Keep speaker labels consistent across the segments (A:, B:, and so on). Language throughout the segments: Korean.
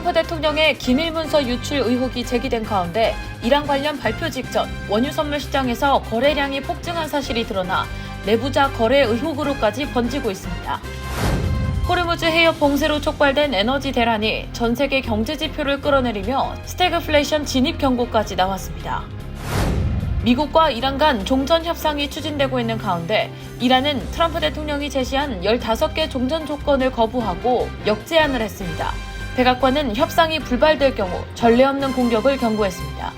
A: 트럼프 대통령의 기밀문서 유출 의혹이 제기된 가운데 이란 관련 발표 직전 원유 선물 시장에서 거래량이 폭증한 사실이 드러나 내부자 거래 의혹으로까지 번지고 있습니다. 호르무즈 해협 봉쇄로 촉발된 에너지 대란이 전 세계 경제 지표를 끌어내리며 스태그플레이션 진입 경고까지 나왔습니다. 미국과 이란 간 종전 협상이 추진되고 있는 가운데 이란은 트럼프 대통령이 제시한 15개 종전 조건을 거부하고 역제안을 했습니다. 백악관은 협상이 불발될 경우 전례 없는 공격을 경고했습니다.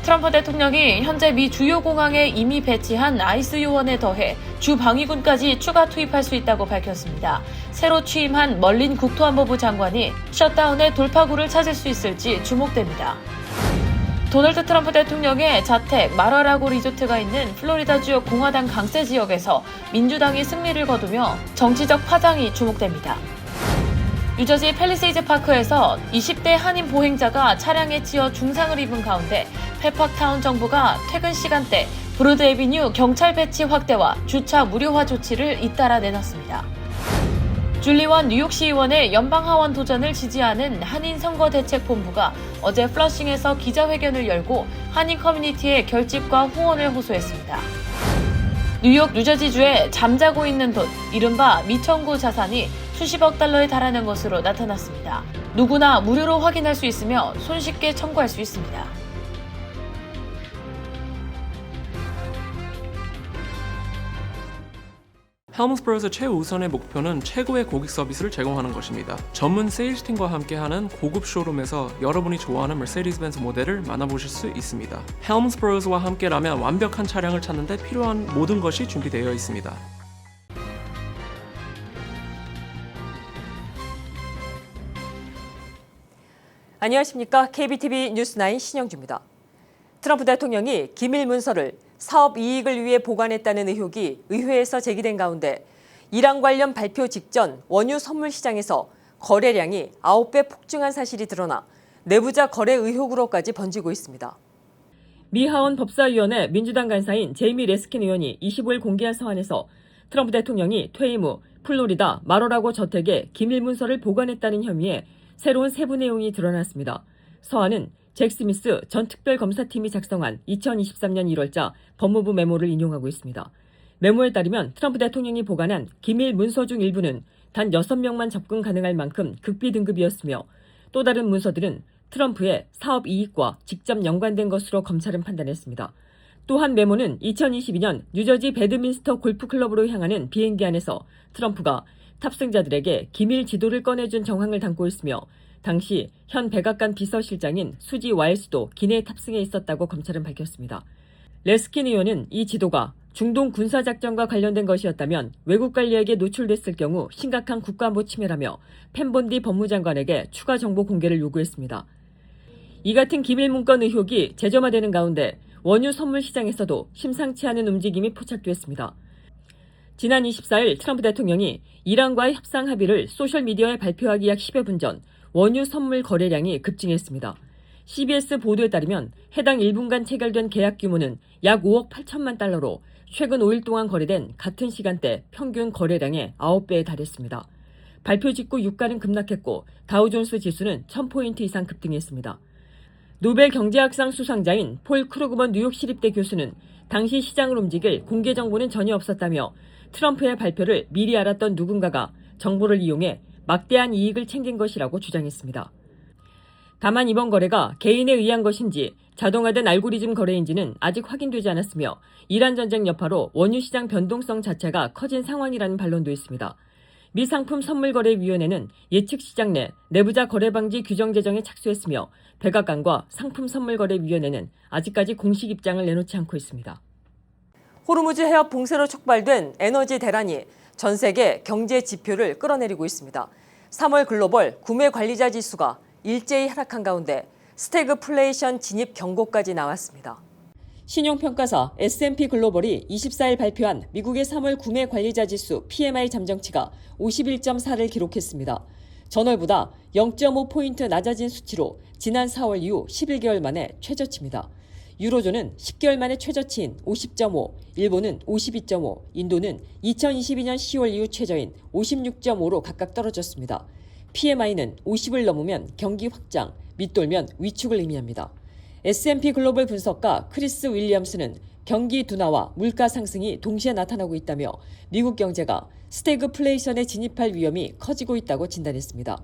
A: 트럼프 대통령이 현재 미 주요 공항에 이미 배치한 아이스 요원에 더해 주 방위군까지 추가 투입할 수 있다고 밝혔습니다. 새로 취임한 멀린 국토안보부 장관이 셧다운의 돌파구를 찾을 수 있을지 주목됩니다. 도널드 트럼프 대통령의 자택 마라라고 리조트가 있는 플로리다주 공화당 강세 지역에서 민주당이 승리를 거두며 정치적 파장이 주목됩니다. 뉴저지 팰리세이즈 파크에서 20대 한인 보행자가 차량에 치여 중상을 입은 가운데 페팍타운 정부가 퇴근 시간대 브로드 애비뉴 경찰 배치 확대와 주차 무료화 조치를 잇따라 내놨습니다. 줄리원 뉴욕시의원의 연방하원 도전을 지지하는 한인선거대책본부가 어제 플러싱에서 기자회견을 열고 한인 커뮤니티의 결집과 후원을 호소했습니다. 뉴욕 뉴저지주에 잠자고 있는 돈, 이른바 미청구 자산이 수십억 달러에 달하는 것으로 나타났습니다. 누구나 무료로 확인할 수 있으며 손쉽게 청구할 수 있습니다.
B: 헬문스버그의 최우선의 목표는 최고의 고객 서비스를 제공하는 것입니다. 전문 세일즈팀과 함께하는 고급 쇼룸에서 여러분이 좋아하는 머세디스 벤츠 모델을 만나보실 수 있습니다. 헬문스버그와 함께라면 완벽한 차량을 찾는 데 필요한 모든 것이 준비되어 있습니다.
C: 안녕하십니까. KBTV 뉴스9 신영주입니다. 트럼프 대통령이 기밀 문서를 사업 이익을 위해 보관했다는 의혹이 의회에서 제기된 가운데 이란 관련 발표 직전 원유 선물 시장에서 거래량이 9배 폭증한 사실이 드러나 내부자 거래 의혹으로까지 번지고 있습니다. 미 하원 법사위원회 민주당 간사인 제이미 레스킨 의원이 25일 공개한 서한에서 트럼프 대통령이 퇴임 후 플로리다 마로라고 저택에 기밀 문서를 보관했다는 혐의에 새로운 세부 내용이 드러났습니다. 서한은 잭 스미스 전 특별검사팀이 작성한 2023년 1월자 법무부 메모를 인용하고 있습니다. 메모에 따르면 트럼프 대통령이 보관한 기밀 문서 중 일부는 단 6명만 접근 가능할 만큼 극비 등급이었으며 또 다른 문서들은 트럼프의 사업 이익과 직접 연관된 것으로 검찰은 판단했습니다. 또한 메모는 2022년 뉴저지 배드민스터 골프클럽으로 향하는 비행기 안에서 트럼프가 탑승자들에게 기밀 지도를 꺼내준 정황을 담고 있으며 당시 현 백악관 비서실장인 수지 와일스도 기내에 탑승해 있었다고 검찰은 밝혔습니다. 레스킨 의원은 이 지도가 중동 군사작전과 관련된 것이었다면 외국 관리에게 노출됐을 경우 심각한 국가안보 침해라며 펜본디 법무장관에게 추가 정보 공개를 요구했습니다. 이 같은 기밀 문건 의혹이 재점화되는 가운데 원유 선물 시장에서도 심상치 않은 움직임이 포착됐습니다. 지난 24일 트럼프 대통령이 이란과의 협상 합의를 소셜미디어에 발표하기 약 10여 분 전 원유 선물 거래량이 급증했습니다. CBS 보도에 따르면 해당 1분간 체결된 계약 규모는 약 5억 8천만 달러로 최근 5일 동안 거래된 같은 시간대 평균 거래량의 9배에 달했습니다. 발표 직후 유가는 급락했고 다우존스 지수는 1000포인트 이상 급등했습니다. 노벨 경제학상 수상자인 폴 크루그먼 뉴욕시립대 교수는 당시 시장을 움직일 공개 정보는 전혀 없었다며 트럼프의 발표를 미리 알았던 누군가가 정보를 이용해 막대한 이익을 챙긴 것이라고 주장했습니다. 다만 이번 거래가 개인에 의한 것인지 자동화된 알고리즘 거래인지는 아직 확인되지 않았으며 이란 전쟁 여파로 원유 시장 변동성 자체가 커진 상황이라는 반론도 있습니다. 미 상품 선물거래위원회는 예측 시장 내 내부자 거래 방지 규정 제정에 착수했으며 백악관과 상품 선물거래위원회는 아직까지 공식 입장을 내놓지 않고 있습니다. 호르무즈 해협 봉쇄로 촉발된 에너지 대란이 전 세계 경제 지표를 끌어내리고 있습니다. 3월 글로벌 구매 관리자 지수가 일제히 하락한 가운데 스태그플레이션 진입 경고까지 나왔습니다. 신용평가사 S&P 글로벌이 24일 발표한 미국의 3월 구매 관리자 지수 PMI 잠정치가 51.4를 기록했습니다. 전월보다 0.5포인트 낮아진 수치로 지난 4월 이후 11개월 만에 최저치입니다. 유로존은 10개월 만에 최저치인 50.5, 일본은 52.5, 인도는 2022년 10월 이후 최저인 56.5로 각각 떨어졌습니다. PMI는 50을 넘으면 경기 확장, 밑돌면 위축을 의미합니다. S&P 글로벌 분석가 크리스 윌리엄스는 경기 둔화와 물가 상승이 동시에 나타나고 있다며 미국 경제가 스태그플레이션에 진입할 위험이 커지고 있다고 진단했습니다.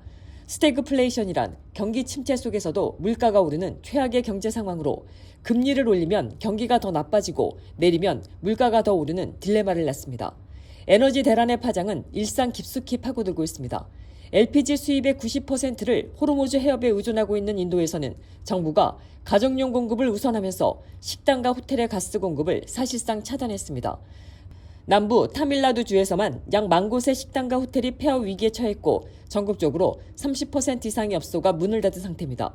C: 스태그플레이션이란 경기 침체 속에서도 물가가 오르는 최악의 경제 상황으로 금리를 올리면 경기가 더 나빠지고 내리면 물가가 더 오르는 딜레마를 낳습니다. 에너지 대란의 파장은 일상 깊숙이 파고들고 있습니다. LPG 수입의 90%를 호르무즈 해협에 의존하고 있는 인도에서는 정부가 가정용 공급을 우선하면서 식당과 호텔의 가스 공급을 사실상 차단했습니다. 남부 타밀나두주에서만 약 10,000곳의 식당과 호텔이 폐허 위기에 처했고 전국적으로 30% 이상의 업소가 문을 닫은 상태입니다.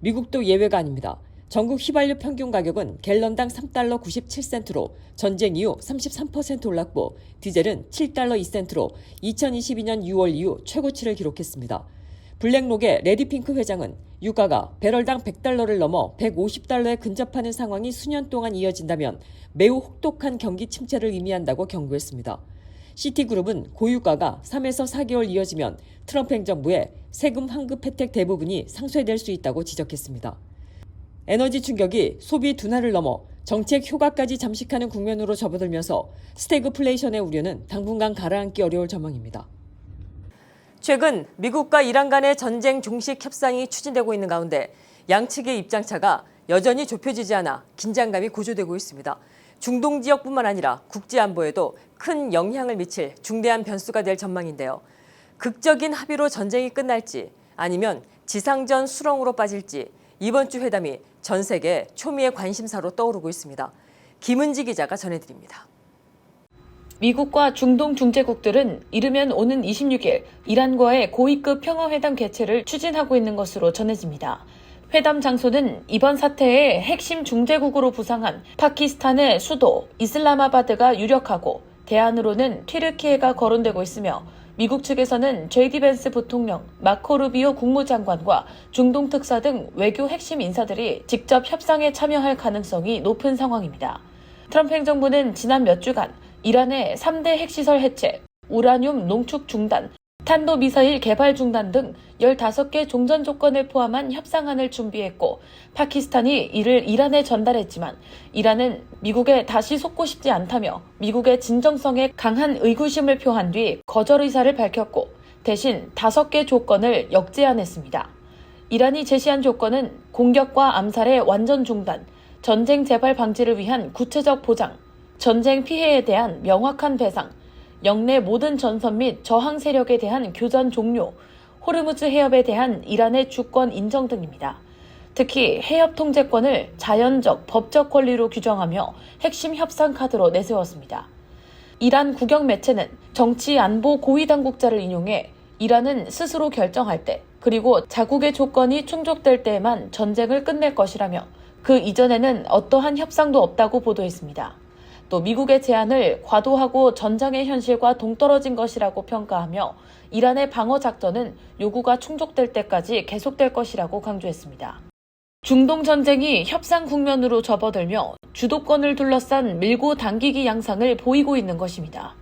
C: 미국도 예외가 아닙니다. 전국 휘발유 평균 가격은 갤런당 3달러 97센트로 전쟁 이후 33% 올랐고 디젤은 7달러 2센트로 2022년 6월 이후 최고치를 기록했습니다. 블랙록의 레디핑크 회장은 유가가 배럴당 100달러를 넘어 150달러에 근접하는 상황이 수년 동안 이어진다면 매우 혹독한 경기 침체를 의미한다고 경고했습니다. 시티그룹은 고유가가 3에서 4개월 이어지면 트럼프 행정부의 세금 환급 혜택 대부분이 상쇄될 수 있다고 지적했습니다. 에너지 충격이 소비 둔화를 넘어 정책 효과까지 잠식하는 국면으로 접어들면서 스태그플레이션의 우려는 당분간 가라앉기 어려울 전망입니다. 최근 미국과 이란 간의 전쟁 종식 협상이 추진되고 있는 가운데 양측의 입장차가 여전히 좁혀지지 않아 긴장감이 고조되고 있습니다. 중동 지역뿐만 아니라 국제 안보에도 큰 영향을 미칠 중대한 변수가 될 전망인데요. 극적인 합의로 전쟁이 끝날지 아니면 지상전 수렁으로 빠질지 이번 주 회담이 전 세계 초미의 관심사로 떠오르고 있습니다. 김은지 기자가 전해드립니다.
A: 미국과 중동 중재국들은 이르면 오는 26일 이란과의 고위급 평화회담 개최를 추진하고 있는 것으로 전해집니다. 회담 장소는 이번 사태의 핵심 중재국으로 부상한 파키스탄의 수도 이슬라마바드가 유력하고 대안으로는 튀르키예가 거론되고 있으며 미국 측에서는 JD 벤스 부통령, 마코 루비오 국무장관과 중동 특사 등 외교 핵심 인사들이 직접 협상에 참여할 가능성이 높은 상황입니다. 트럼프 행정부는 지난 몇 주간 이란의 3대 핵시설 해체, 우라늄 농축 중단, 탄도미사일 개발 중단 등 15개 종전 조건을 포함한 협상안을 준비했고 파키스탄이 이를 이란에 전달했지만 이란은 미국에 다시 속고 싶지 않다며 미국의 진정성에 강한 의구심을 표한 뒤 거절 의사를 밝혔고 대신 5개 조건을 역제안했습니다. 이란이 제시한 조건은 공격과 암살의 완전 중단, 전쟁 재발 방지를 위한 구체적 보장, 전쟁 피해에 대한 명확한 배상, 영내 모든 전선 및 저항 세력에 대한 교전 종료, 호르무즈 해협에 대한 이란의 주권 인정 등입니다. 특히 해협 통제권을 자연적, 법적 권리로 규정하며 핵심 협상 카드로 내세웠습니다. 이란 국영 매체는 정치 안보 고위 당국자를 인용해 이란은 스스로 결정할 때 그리고 자국의 조건이 충족될 때에만 전쟁을 끝낼 것이라며 그 이전에는 어떠한 협상도 없다고 보도했습니다. 또 미국의 제안을 과도하고 전장의 현실과 동떨어진 것이라고 평가하며 이란의 방어 작전은 요구가 충족될 때까지 계속될 것이라고 강조했습니다. 중동 전쟁이 협상 국면으로 접어들며 주도권을 둘러싼 밀고 당기기 양상을 보이고 있는 것입니다.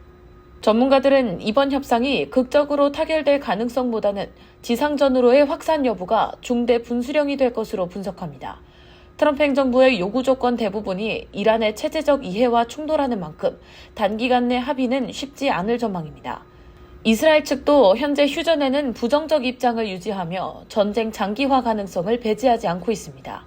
A: 전문가들은 이번 협상이 극적으로 타결될 가능성보다는 지상전으로의 확산 여부가 중대 분수령이 될 것으로 분석합니다. 트럼프 행정부의 요구 조건 대부분이 이란의 체제적 이해와 충돌하는 만큼 단기간 내 합의는 쉽지 않을 전망입니다. 이스라엘 측도 현재 휴전에는 부정적 입장을 유지하며 전쟁 장기화 가능성을 배제하지 않고 있습니다.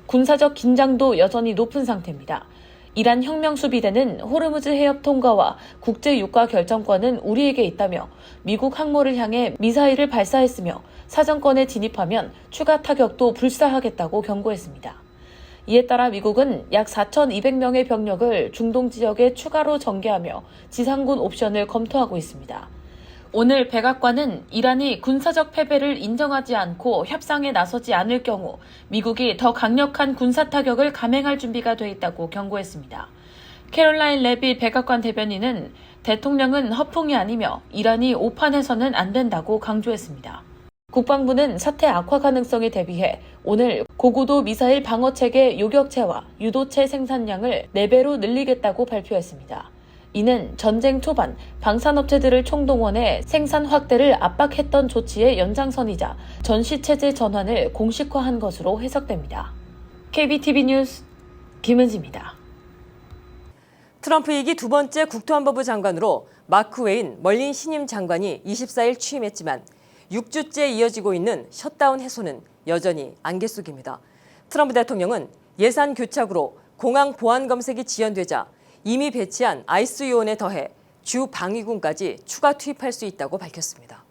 A: 군사적 긴장도 여전히 높은 상태입니다. 이란 혁명수비대는 호르무즈 해협 통과와 국제 유가 결정권은 우리에게 있다며 미국 항모를 향해 미사일을 발사했으며 사정권에 진입하면 추가 타격도 불사하겠다고 경고했습니다. 이에 따라 미국은 약 4,200명의 병력을 중동 지역에 추가로 전개하며 지상군 옵션을 검토하고 있습니다. 오늘 백악관은 이란이 군사적 패배를 인정하지 않고 협상에 나서지 않을 경우 미국이 더 강력한 군사 타격을 감행할 준비가 돼 있다고 경고했습니다. 캐롤라인 레빗 백악관 대변인은 대통령은 허풍이 아니며 이란이 오판해서는 안 된다고 강조했습니다. 국방부는 사태 악화 가능성에 대비해 오늘 고고도 미사일 방어체계 요격체와 유도체 생산량을 4배로 늘리겠다고 발표했습니다. 이는 전쟁 초반 방산업체들을 총동원해 생산 확대를 압박했던 조치의 연장선이자 전시체제 전환을 공식화한 것으로 해석됩니다. KBTV 뉴스 김은지입니다.
C: 트럼프 2기 두 번째 국토안보부 장관으로 마크 웨인 멀린 신임 장관이 24일 취임했지만 6주째 이어지고 있는 셧다운 해소는 여전히 안개 속입니다. 트럼프 대통령은 예산 교착으로 공항 보안 검색이 지연되자 이미 배치한 아이스 요원에 더해 주 방위군까지 추가 투입할 수 있다고 밝혔습니다.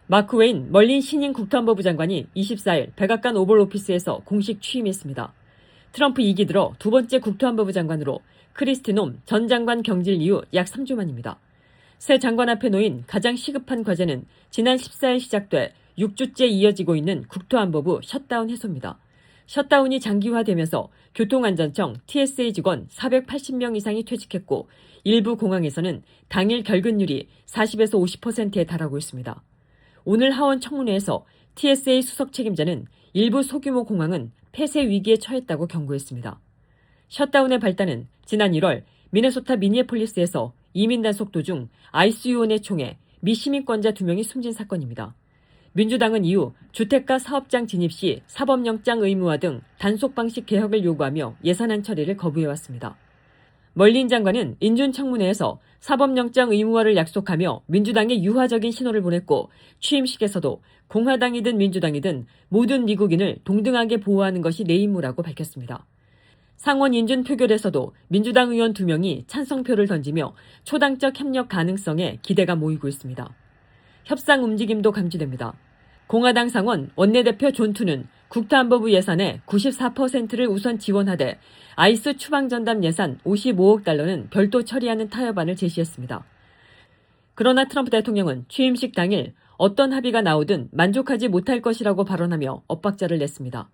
C: 마크 웨인 멀린 신임 국토안보부 장관이 24일 백악관 오벌 오피스에서 공식 취임했습니다. 트럼프 2기 들어 두 번째 국토안보부 장관으로 크리스티 놈 전 장관 경질 이후 약 3주 만입니다. 새 장관 앞에 놓인 가장 시급한 과제는 지난 14일 시작돼 6주째 이어지고 있는 국토안보부 셧다운 해소입니다. 셧다운이 장기화되면서 교통안전청 TSA 직원 480명 이상이 퇴직했고 일부 공항에서는 당일 결근율이 40에서 50%에 달하고 있습니다. 오늘 하원 청문회에서 TSA 수석 책임자는 일부 소규모 공항은 폐쇄 위기에 처했다고 경고했습니다. 셧다운의 발단은 지난 1월 미네소타 미니애폴리스에서 이민 단속 도중 아이스 요원에 총해 미 시민권자 2명이 숨진 사건입니다. 민주당은 이후 주택가 사업장 진입 시 사법영장 의무화 등 단속 방식 개혁을 요구하며 예산안 처리를 거부해왔습니다. 멀린 장관은 인준청문회에서 사법영장 의무화를 약속하며 민주당에 유화적인 신호를 보냈고 취임식에서도 공화당이든 민주당이든 모든 미국인을 동등하게 보호하는 것이 내 임무라고 밝혔습니다. 상원 인준 표결에서도 민주당 의원 2명이 찬성표를 던지며 초당적 협력 가능성에 기대가 모이고 있습니다. 협상 움직임도 감지됩니다. 공화당 상원 원내대표 존 투는 국토안보부 예산의 94%를 우선 지원하되 아이스 추방전담 예산 55억 달러는 별도 처리하는 타협안을 제시했습니다. 그러나 트럼프 대통령은 취임식 당일 어떤 합의가 나오든 만족하지 못할 것이라고 발언하며 엇박자를 냈습니다.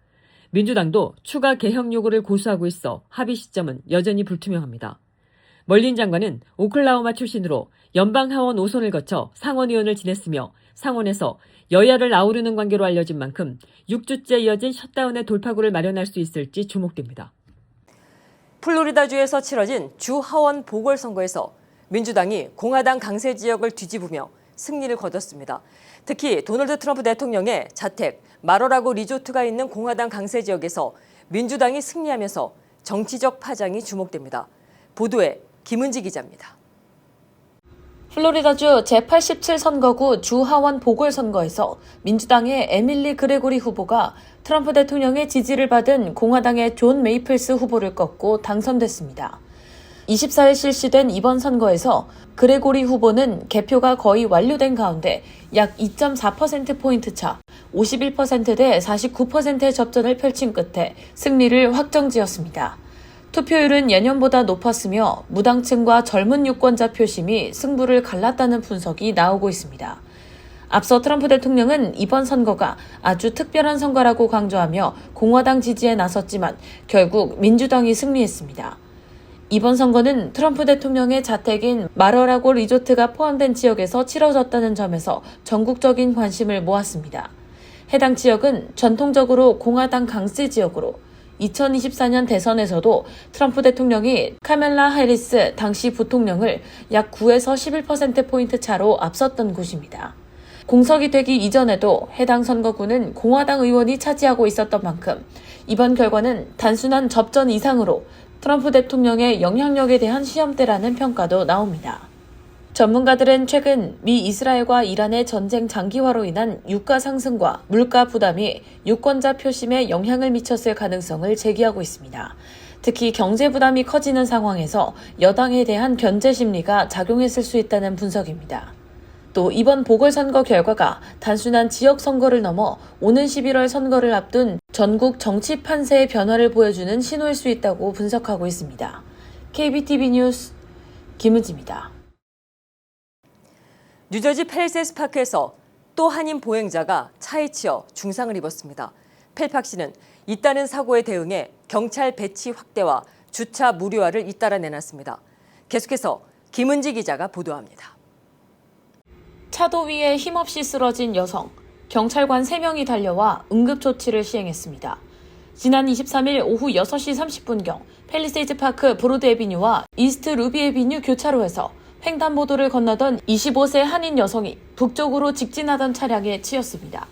C: 민주당도 추가 개혁 요구를 고수하고 있어 합의 시점은 여전히 불투명합니다. 멀린 장관은 오클라호마 출신으로 연방 하원 5선을 거쳐 상원의원을 지냈으며 상원에서 여야를 아우르는 관계로 알려진 만큼 6주째 이어진 셧다운의 돌파구를 마련할 수 있을지 주목됩니다. 플로리다주에서 치러진 주 하원 보궐선거에서 민주당이 공화당 강세 지역을 뒤집으며 승리를 거뒀습니다. 특히 도널드 트럼프 대통령의 자택 마러라고 리조트가 있는 공화당 강세 지역에서 민주당이 승리하면서 정치적 파장이 주목됩니다. 보도에 김은지 기자입니다.
A: 플로리다주 제87선거구 주하원 보궐선거에서 민주당의 에밀리 그레고리 후보가 트럼프 대통령의 지지를 받은 공화당의 존 메이플스 후보를 꺾고 당선됐습니다. 24일 실시된 이번 선거에서 그레고리 후보는 개표가 거의 완료된 가운데 약 2.4%포인트 차 51%대 49%의 접전을 펼친 끝에 승리를 확정지었습니다. 투표율은 예년보다 높았으며 무당층과 젊은 유권자 표심이 승부를 갈랐다는 분석이 나오고 있습니다. 앞서 트럼프 대통령은 이번 선거가 아주 특별한 선거라고 강조하며 공화당 지지에 나섰지만 결국 민주당이 승리했습니다. 이번 선거는 트럼프 대통령의 자택인 마러라고 리조트가 포함된 지역에서 치러졌다는 점에서 전국적인 관심을 모았습니다. 해당 지역은 전통적으로 공화당 강세 지역으로 2024년 대선에서도 트럼프 대통령이 카멜라 해리스 당시 부통령을 약 9에서 11%포인트 차로 앞섰던 곳입니다. 공석이 되기 이전에도 해당 선거구는 공화당 의원이 차지하고 있었던 만큼 이번 결과는 단순한 접전 이상으로 트럼프 대통령의 영향력에 대한 시험대라는 평가도 나옵니다. 전문가들은 최근 미 이스라엘과 이란의 전쟁 장기화로 인한 유가 상승과 물가 부담이 유권자 표심에 영향을 미쳤을 가능성을 제기하고 있습니다. 특히 경제 부담이 커지는 상황에서 여당에 대한 견제 심리가 작용했을 수 있다는 분석입니다. 또 이번 보궐선거 결과가 단순한 지역 선거를 넘어 오는 11월 선거를 앞둔 전국 정치 판세의 변화를 보여주는 신호일 수 있다고 분석하고 있습니다. KBTV 뉴스 김은지입니다.
C: 뉴저지 펠세스 파크에서 또 한인 보행자가 차에 치여 중상을 입었습니다. 펠팍 씨는 잇따른 사고에 대응해 경찰 배치 확대와 주차 무료화를 잇따라 내놨습니다. 계속해서 김은지 기자가 보도합니다.
A: 차도 위에 힘없이 쓰러진 여성, 경찰관 3명이 달려와 응급조치를 시행했습니다. 지난 23일 오후 6시 30분경 팰리세이드 파크 브로드 애비뉴와 이스트 루비 애비뉴 교차로에서 횡단보도를 건너던 25세 한인 여성이 북쪽으로 직진하던 차량에 치였습니다.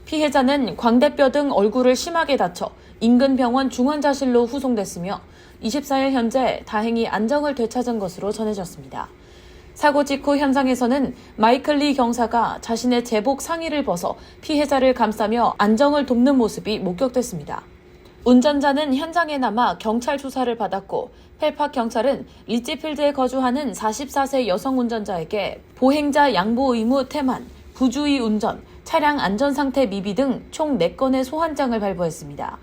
A: 피해자는 광대뼈 등 얼굴을 심하게 다쳐 인근 병원 중환자실로 후송됐으며 24일 현재 다행히 안정을 되찾은 것으로 전해졌습니다. 사고 직후 현장에서는 마이클 리 경사가 자신의 제복 상의를 벗어 피해자를 감싸며 안정을 돕는 모습이 목격됐습니다. 운전자는 현장에 남아 경찰 조사를 받았고 펠팍 경찰은 리치필드에 거주하는 44세 여성 운전자에게 보행자 양보 의무 태만, 부주의 운전, 차량 안전상태 미비 등 총 4건의 소환장을 발부했습니다.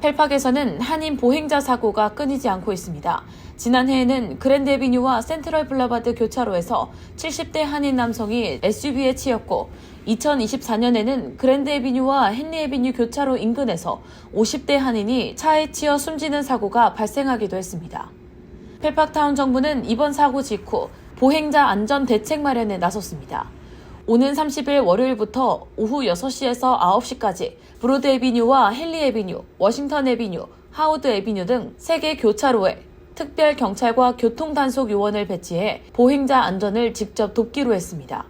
A: 펠팍에서는 한인 보행자 사고가 끊이지 않고 있습니다. 지난해에는 그랜드 애비뉴와 센트럴 블라바드 교차로에서 70대 한인 남성이 SUV에 치였고 2024년에는 그랜드 애비뉴와 헨리 애비뉴 교차로 인근에서 50대 한인이 차에 치여 숨지는 사고가 발생하기도 했습니다. 펠팍타운 정부는 이번 사고 직후 보행자 안전 대책 마련에 나섰습니다. 오는 30일 월요일부터 오후 6시에서 9시까지 브로드 애비뉴와 헨리 애비뉴, 워싱턴 애비뉴, 하워드 애비뉴 등 3개 교차로에 특별 경찰과 교통단속 요원을 배치해 보행자 안전을 직접 돕기로 했습니다.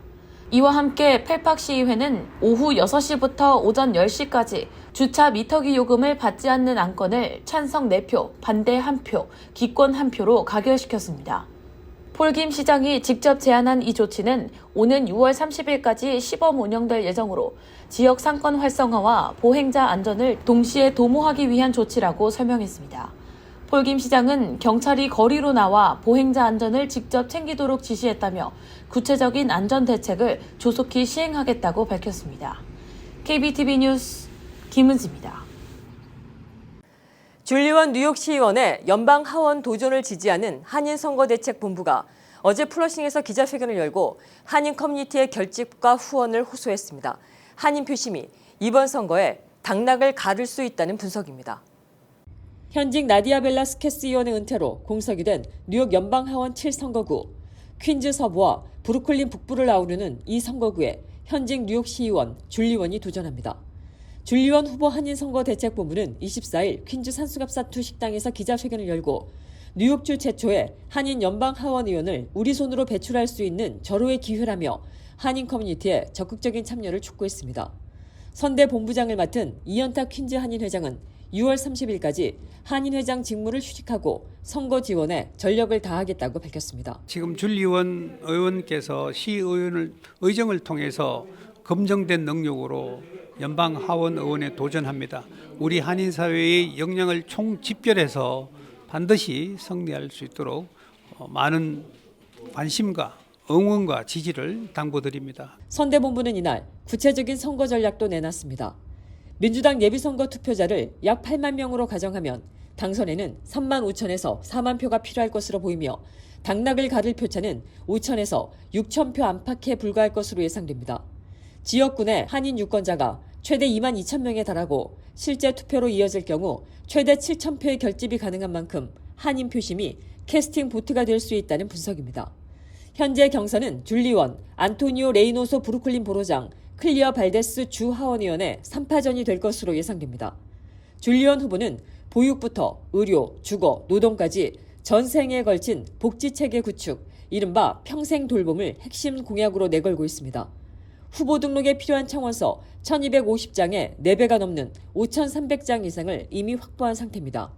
A: 이와 함께 펠팍 시의회는 오후 6시부터 오전 10시까지 주차 미터기 요금을 받지 않는 안건을 찬성 4표, 반대 1표, 기권 1표로 가결시켰습니다. 폴 김 시장이 직접 제안한 이 조치는 오는 6월 30일까지 시범 운영될 예정으로 지역 상권 활성화와 보행자 안전을 동시에 도모하기 위한 조치라고 설명했습니다. 폴 김 시장은 경찰이 거리로 나와 보행자 안전을 직접 챙기도록 지시했다며 구체적인 안전 대책을 조속히 시행하겠다고 밝혔습니다. KBTV 뉴스 김은지입니다.
C: 줄리원 뉴욕시의원의 연방 하원 도전을 지지하는 한인선거대책본부가 어제 플러싱에서 기자회견을 열고 한인 커뮤니티의 결집과 후원을 호소했습니다. 한인 표심이 이번 선거에 당락을 가를 수 있다는 분석입니다. 현직 나디아 벨라스케스 의원의 은퇴로 공석이 된 뉴욕 연방하원 7선거구, 퀸즈 서부와 브루클린 북부를 아우르는 이 선거구에 현직 뉴욕시의원 줄리원이 도전합니다. 줄리원 후보 한인선거대책본부는 24일 퀸즈 산수갑사투 식당에서 기자회견을 열고 뉴욕주 최초의 한인 연방하원 의원을 우리 손으로 배출할 수 있는 절호의 기회라며 한인 커뮤니티에 적극적인 참여를 촉구했습니다. 선대 본부장을 맡은 이연타 퀸즈 한인회장은 6월 30일까지 한인회장 직무를 휴직하고 선거 지원에 전력을 다하겠다고 밝혔습니다.
D: 지금 줄리원 의원께서 시의원을 의정을 통해서 검증된 능력으로 연방 하원 의원에 도전합니다. 우리 한인 사회의 역량을 총집결해서 반드시 승리할 수 있도록 많은 관심과 응원과 지지를 당부드립니다.
C: 선대본부는 이날 구체적인 선거 전략도 내놨습니다. 민주당 예비선거 투표자를 약 8만 명으로 가정하면 당선에는 3만 5천에서 4만 표가 필요할 것으로 보이며 당락을 가를 표차는 5천에서 6천 표 안팎에 불과할 것으로 예상됩니다. 지역군의 한인 유권자가 최대 2만 2천 명에 달하고 실제 투표로 이어질 경우 최대 7천 표의 결집이 가능한 만큼 한인 표심이 캐스팅 보트가 될 수 있다는 분석입니다. 현재 경선은 줄리원, 안토니오 레이노소 브루클린 보로장, 클리어 발데스 주 하원의원의 3파전이 될 것으로 예상됩니다. 줄리원 후보는 보육부터 의료, 주거, 노동까지 전생에 걸친 복지체계 구축, 이른바 평생 돌봄을 핵심 공약으로 내걸고 있습니다. 후보 등록에 필요한 청원서 1250장에 4배가 넘는 5300장 이상을 이미 확보한 상태입니다.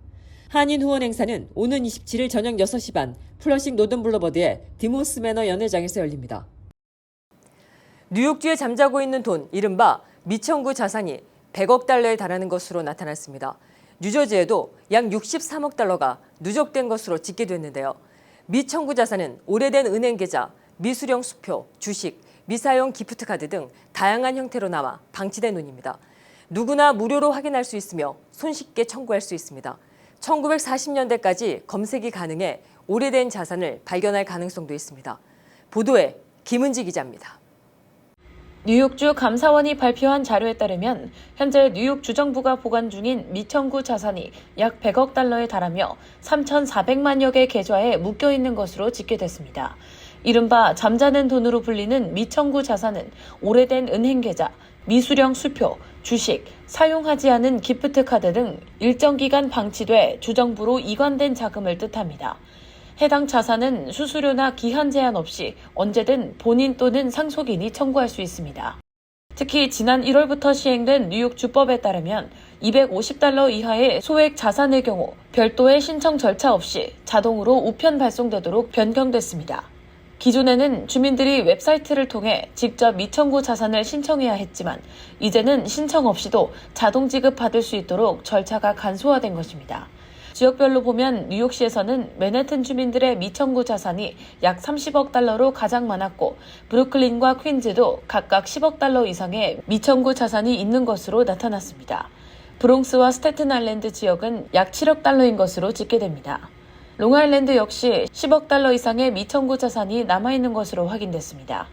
C: 한인 후원 행사는 오는 27일 저녁 6시 반 플러싱 노던 블루버드의 디모스 매너 연회장에서 열립니다. 뉴욕주에 잠자고 있는 돈, 이른바 미청구 자산이 100억 달러에 달하는 것으로 나타났습니다. 뉴저지에도 약 63억 달러가 누적된 것으로 집계됐는데요. 미청구 자산은 오래된 은행 계좌, 미수령 수표, 주식, 미사용 기프트카드 등 다양한 형태로 나와 방치된 돈입니다. 누구나 무료로 확인할 수 있으며 손쉽게 청구할 수 있습니다. 1940년대까지 검색이 가능해 오래된 자산을 발견할 가능성도 있습니다. 보도에 김은지 기자입니다.
A: 뉴욕주 감사원이 발표한 자료에 따르면 현재 뉴욕 주정부가 보관 중인 미청구 자산이 약 100억 달러에 달하며 3,400만여 개 계좌에 묶여 있는 것으로 집계됐습니다. 이른바 잠자는 돈으로 불리는 미청구 자산은 오래된 은행 계좌, 미수령 수표, 주식, 사용하지 않은 기프트 카드 등 일정 기간 방치돼 주정부로 이관된 자금을 뜻합니다. 해당 자산은 수수료나 기한 제한 없이 언제든 본인 또는 상속인이 청구할 수 있습니다. 특히 지난 1월부터 시행된 뉴욕 주법에 따르면 $250 이하의 소액 자산의 경우 별도의 신청 절차 없이 자동으로 우편 발송되도록 변경됐습니다. 기존에는 주민들이 웹사이트를 통해 직접 미청구 자산을 신청해야 했지만 이제는 신청 없이도 자동 지급받을 수 있도록 절차가 간소화된 것입니다. 지역별로 보면 뉴욕시에서는 맨해튼 주민들의 미청구 자산이 약 $30억 가장 많았고 브루클린과 퀸즈도 각각 $10억 이상의 미청구 자산이 있는 것으로 나타났습니다. 브롱스와 스태튼 아일랜드 지역은 약 $7억인 것으로 집계됩니다. 롱아일랜드 역시 $10억 이상의 미청구 자산이 남아있는 것으로 확인됐습니다.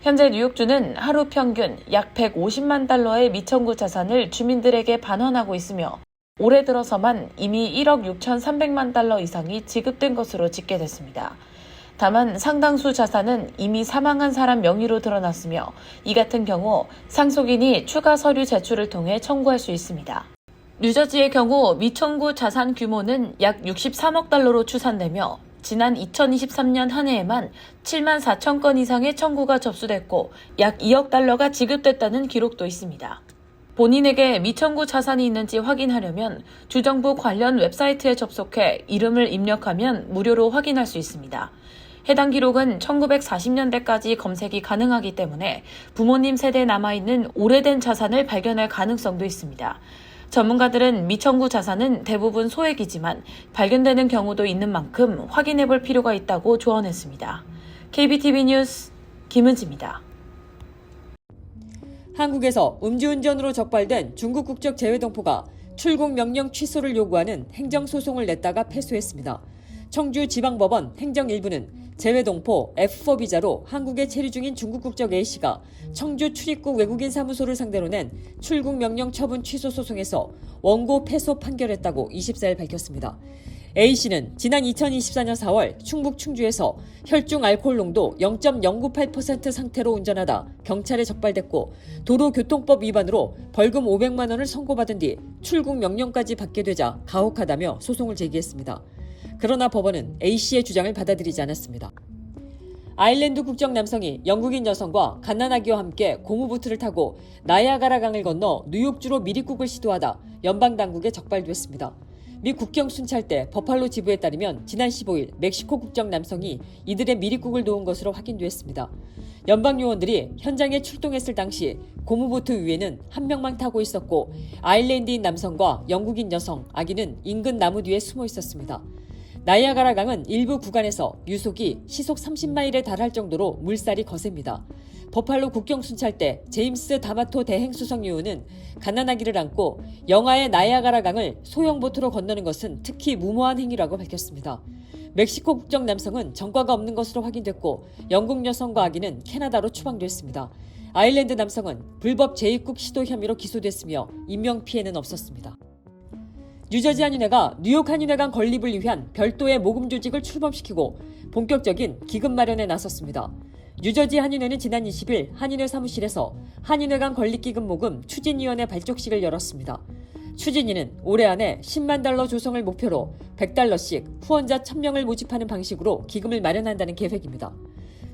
A: 현재 뉴욕주는 하루 평균 약 $150만 미청구 자산을 주민들에게 반환하고 있으며 올해 들어서만 이미 $1억 6,300만 이상이 지급된 것으로 집계됐습니다. 다만 상당수 자산은 이미 사망한 사람 명의로 드러났으며 이 같은 경우 상속인이 추가 서류 제출을 통해 청구할 수 있습니다. 뉴저지의 경우 미청구 자산 규모는 약 $63억 추산되며 지난 2023년 한 해에만 7만 4천 건 이상의 청구가 접수됐고 약 $2억 지급됐다는 기록도 있습니다. 본인에게 미청구 자산이 있는지 확인하려면 주정부 관련 웨브사이트에 접속해 이름을 입력하면 무료로 확인할 수 있습니다. 해당 기록은 1940년대까지 검색이 가능하기 때문에 부모님 세대에 남아있는 오래된 자산을 발견할 가능성도 있습니다. 전문가들은 미청구 자산은 대부분 소액이지만 발견되는 경우도 있는 만큼 확인해볼 필요가 있다고 조언했습니다. KBTV 뉴스 김은지입니다.
C: 한국에서 음주운전으로 적발된 중국 국적 재외동포가 출국 명령 취소를 요구하는 행정소송을 냈다가 패소했습니다. 청주지방법원 행정1부는 재외동포 F4 비자로 한국에 체류 중인 중국 국적 A씨가 청주 출입국 외국인 사무소를 상대로 낸 출국 명령 처분 취소 소송에서 원고 패소 판결했다고 24일 밝혔습니다. A씨는 지난 2024년 4월 충북 충주에서 혈중 알코올 농도 0.098% 상태로 운전하다 경찰에 적발됐고 도로교통법 위반으로 벌금 500만 원을 선고받은 뒤 출국 명령까지 받게 되자 가혹하다며 소송을 제기했습니다. 그러나 법원은 A씨의 주장을 받아들이지 않았습니다. 아일랜드 국적 남성이 영국인 여성과 갓난아기와 함께 고무보트를 타고 나이아가라 강을 건너 뉴욕주로 미립국을 시도하다 연방당국에 적발됐습니다. 미 국경 순찰 때 버팔로 지부에 따르면 지난 15일 멕시코 국적 남성이 이들의 미립국을 도운 것으로 확인됐습니다. 연방 요원들이 현장에 출동했을 당시 고무보트 위에는 한 명만 타고 있었고 아일랜드인 남성과 영국인 여성, 아기는 인근 나무 뒤에 숨어 있었습니다. 나이아가라 강은 일부 구간에서 유속이 시속 30마일에 달할 정도로 물살이 거셉니다. 버팔로 국경 순찰 때 제임스 다마토 대행수석 요원은 갓난아기를 안고 영하의 나이아가라 강을 소형 보트로 건너는 것은 특히 무모한 행위라고 밝혔습니다. 멕시코 국적 남성은 전과가 없는 것으로 확인됐고 영국 여성과 아기는 캐나다로 추방됐습니다. 아일랜드 남성은 불법 재입국 시도 혐의로 기소됐으며 인명피해는 없었습니다. 뉴저지 한인회가 뉴욕 한인회관 건립을 위한 별도의 모금 조직을 출범시키고 본격적인 기금 마련에 나섰습니다. 뉴저지 한인회는 지난 20일 한인회 사무실에서 한인회관 건립기금 모금 추진위원회 발족식을 열었습니다. 추진위는 올해 안에 $10만 조성을 목표로 $100씩 후원자 1000명을 모집하는 방식으로 기금을 마련한다는 계획입니다.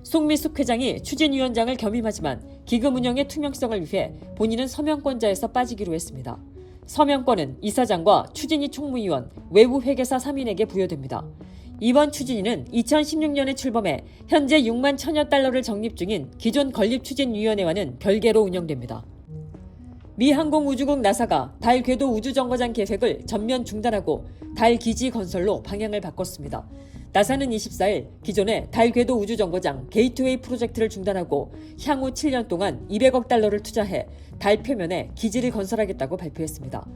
C: 송미숙 회장이 추진위원장을 겸임하지만 기금 운영의 투명성을 위해 본인은 서명권자에서 빠지기로 했습니다. 서명권은 이사장과 추진위 총무위원, 외부회계사 3인에게 부여됩니다. 이번 추진위는 2016년에 출범해 현재 $6만 1000여 적립 중인 기존 건립추진위원회와는 별개로 운영됩니다. 미 항공우주국 나사가 달 궤도 우주정거장 계획을 전면 중단하고 달 기지 건설로 방향을 바꿨습니다. 나사는 24일 기존의 달 궤도 우주정거장 게이트웨이 프로젝트를 중단하고 향후 7년 동안 $200억 투자해 달 표면에 기지를 건설하겠다고 발표했습니다.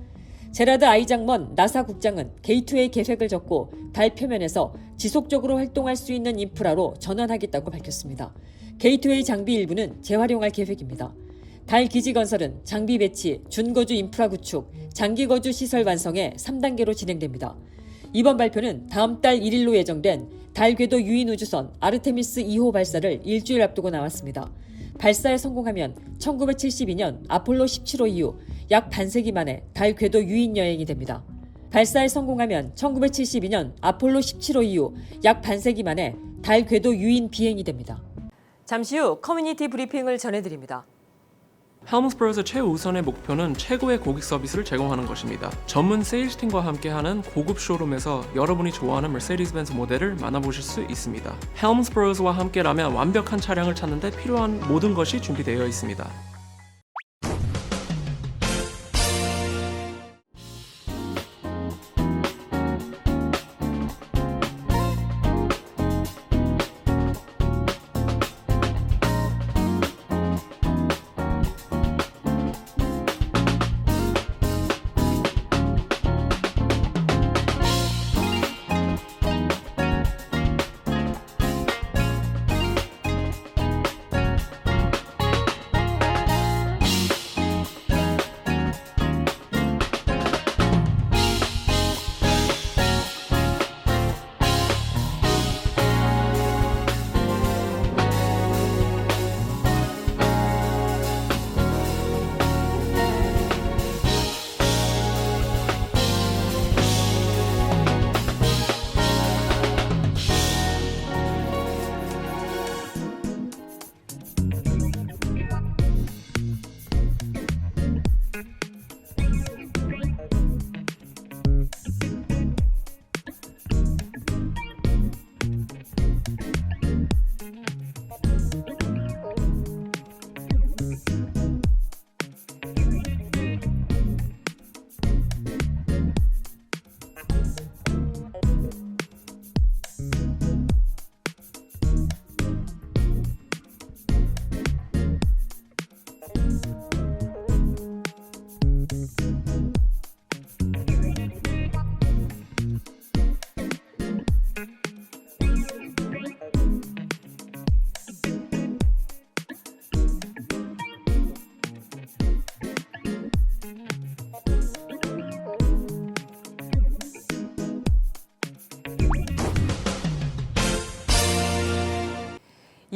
C: 제라드 아이작먼 나사 국장은 게이트웨이 계획을 접고 달 표면에서 지속적으로 활동할 수 있는 인프라로 전환하겠다고 밝혔습니다. 게이트웨이 장비 일부는 재활용할 계획입니다. 달 기지 건설은 장비 배치, 준거주 인프라 구축, 장기거주 시설 완성에 3단계로 진행됩니다. 이번 발표는 다음 달 1일로 예정된 달 궤도 유인 우주선 아르테미스 2호 발사를 일주일 앞두고 나왔습니다. 발사에 성공하면 1972년 아폴로 17호 이후 약 반세기 만에 달 궤도 유인 여행이 됩니다. 발사에 성공하면 1972년 아폴로 17호 이후 약 반세기 만에 달 궤도 유인 비행이 됩니다. 잠시 후 커뮤니티 브리핑을 전해드립니다.
B: 헬문스버그의 최우선의 목표는 최고의 고객 서비스를 제공하는 것입니다. 전문 세일즈팀과 함께하는 고급 쇼룸에서 여러분이 좋아하는 머세디스-벤츠 모델을 만나보실 수 있습니다. 헬문스버그와 함께라면 완벽한 차량을 찾는 데 필요한 모든 것이 준비되어 있습니다.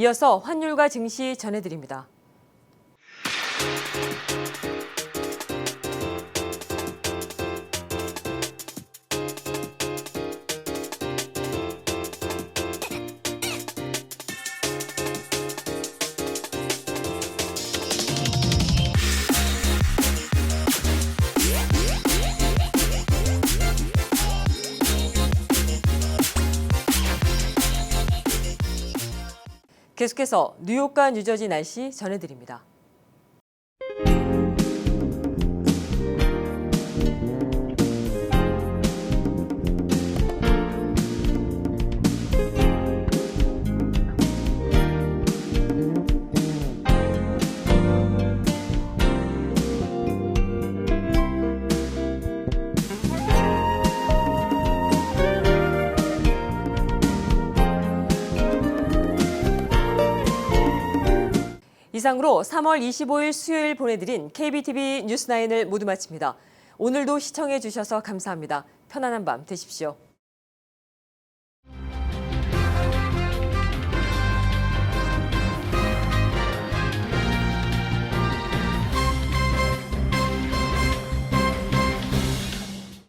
C: 이어서 환율과 증시 전해드립니다. 계속해서 뉴욕과 뉴저지 날씨 전해드립니다. 이상으로 3월 25일 수요일 보내드린 KBTV 뉴스9을 모두 마칩니다. 오늘도 시청해 주셔서 감사합니다. 편안한 밤 되십시오.